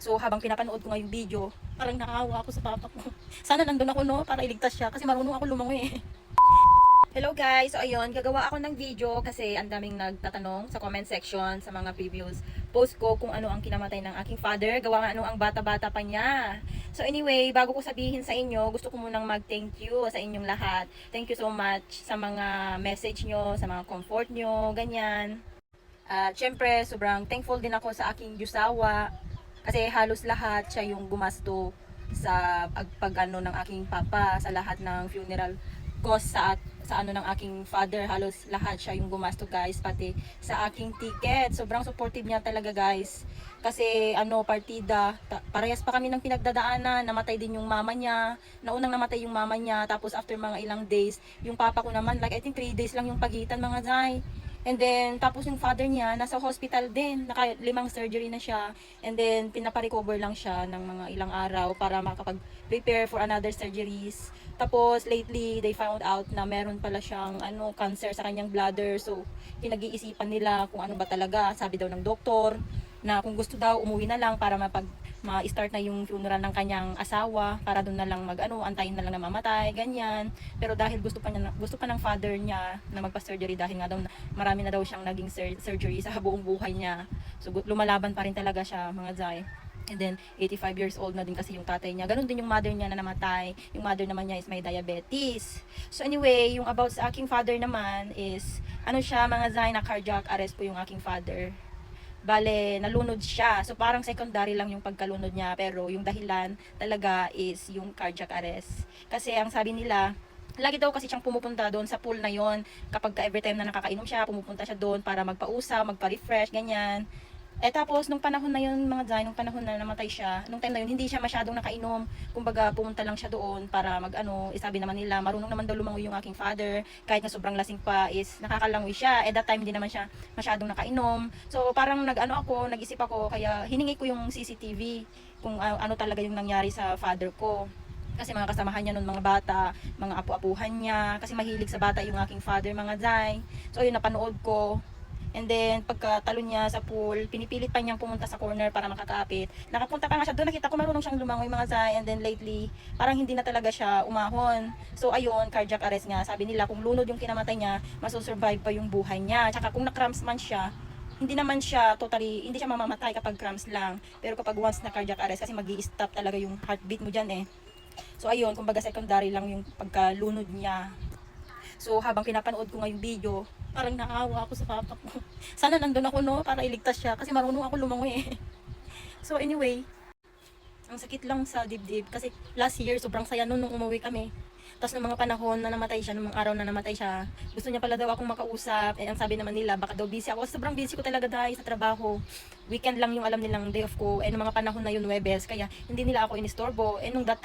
So habang pinapanood ko nga yung video, parang nakaawa ako sa papa ko. Sana nandun ako no, para iligtas siya kasi marunong ako lumangoy eh. Hello guys! So ayun, gagawa ako ng video kasi ang daming nagtatanong sa comment section sa mga previous post ko kung ano ang kinamatay ng aking father. Gawa nga ano ang bata-bata pa niya. So anyway, bago ko sabihin sa inyo, gusto ko munang mag-thank you sa inyong lahat. Thank you so much sa mga message nyo, sa mga comfort nyo, ganyan. At syempre, sobrang thankful din ako sa aking Diyosawa kasi halos lahat siya yung gumasto sa pag-ano ng aking papa, sa lahat ng funeral cost sa ano ng aking father. Halos lahat siya yung gumasto guys, pati sa aking ticket. Sobrang supportive niya talaga guys. Kasi ano, partida, parehas pa kami ng pinagdadaanan. Namatay din yung mama niya. Naunang namatay yung mama niya. Tapos after mga ilang days, yung papa ko naman, like I think 3 days lang yung pagitan mga Zay. And then, tapos yung father niya, nasa hospital din. Naka 5 surgery na siya. And then, pinaparecover lang siya ng mga ilang araw para makapag-prepare for another surgeries. Tapos, lately, they found out na meron pala siyang cancer sa kanyang bladder. So, pinag-iisipan nila kung ano ba talaga. Sabi daw ng doktor na kung gusto daw, umuwi na lang para ma-start na yung funeral ng kanyang asawa para doon na lang antayin na lang na mamatay, ganyan. Pero dahil gusto pa ng father niya na magpa-surgery dahil nga daw marami na daw siyang naging surgery sa buong buhay niya. So lumalaban pa rin talaga siya, mga Zay. And then 85 years old na din kasi yung tatay niya. Ganun din yung mother niya na namatay. Yung mother naman niya is may diabetes. So anyway, yung about sa aking father naman is siya, mga Zay, na cardiac arrest po yung aking father. Bale, nalunod siya. So parang secondary lang yung pagkalunod niya, pero yung dahilan talaga is yung cardiac arrest. Kasi ang sabi nila, lagi daw kasi siyang pumupunta doon sa pool na yon. Kapag every time na nakakainom siya, pumupunta siya doon para magpausa, magpa-refresh, ganyan. Tapos nung panahon na yun, mga Zay, nung panahon na namatay siya, nung time na yun hindi siya masyadong nakainom. Kumbaga pumunta lang siya doon para sabi naman nila marunong naman daw lumangoy yung aking father, kahit na sobrang lasing pa is nakakalangoy siya. That time hindi naman siya masyadong nakainom. So parang nag-isip ako, kaya hiningi ko yung CCTV kung ano talaga yung nangyari sa father ko. Kasi mga kasamahan niya nun, mga bata, mga apu-apuhan niya, kasi mahilig sa bata yung aking father, mga Zay. So ayun, napanood ko. And then, pagkatalo niya sa pool, pinipilit pa niyang pumunta sa corner para makakapit. Nakapunta pa nga siya doon, nakita ko marunong siyang lumangoy, mga Zay. And then lately, parang hindi na talaga siya umahon. So ayun, cardiac arrest nga. Sabi nila kung lunod yung kinamatay niya, masusurvive pa yung buhay niya. Tsaka kung na-cramps man siya, hindi siya mamamatay kapag cramps lang. Pero kapag once na cardiac arrest, kasi magi-stop talaga yung heartbeat mo dyan eh. So ayun, kumbaga secondary lang yung pagkalunod niya. So habang pinapanood ko nga yung video, parang nakaawa ako sa papa ko. Sana nandun ako no, para iligtas siya kasi marunong ako lumangoy eh. So anyway, ang sakit lang sa dibdib kasi last year sobrang saya nun nung umuwi kami. Tapos nung mga panahon na namatay siya, nung mga araw na namatay siya, gusto niya pala daw akong makausap. Ang sabi naman nila, baka daw busy ako. Sobrang busy ko talaga dahil sa trabaho. Weekend lang yung alam nilang day off ko. Nung mga panahon na yun, Webes, kaya hindi nila ako inistorbo. Nung that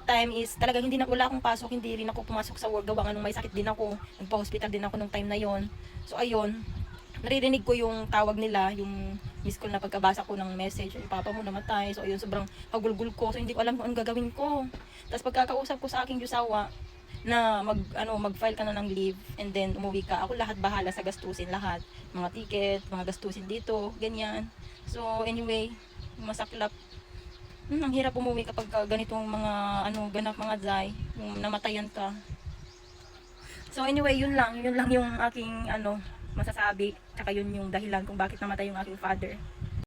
time is talagang wala akong pasok, hindi rin ako pumasok sa work gawa nga nung may sakit din ako. Nagpa-hospital din ako nung time na yon. So ayun, naririnig ko yung tawag nila, yung miss call na pagkabasa ko ng message, yung papa mo namatay. So ayun, sobrang hagulgul ko. So hindi ko alam kung anong gagawin ko. Tapos pagkakausap ko sa aking Diyosawa na mag-file ka na ng leave and then umuwi ka. Ako lahat bahala sa gastusin lahat. Mga ticket, mga gastusin dito, ganyan. So anyway, masaklap. Ang hirap umuwi kapag ganitong mga ganap, mga Zay, yung namatayan ka. So anyway, yun lang yung aking masasabi, tsaka yun yung dahilan kung bakit namatay yung aking father.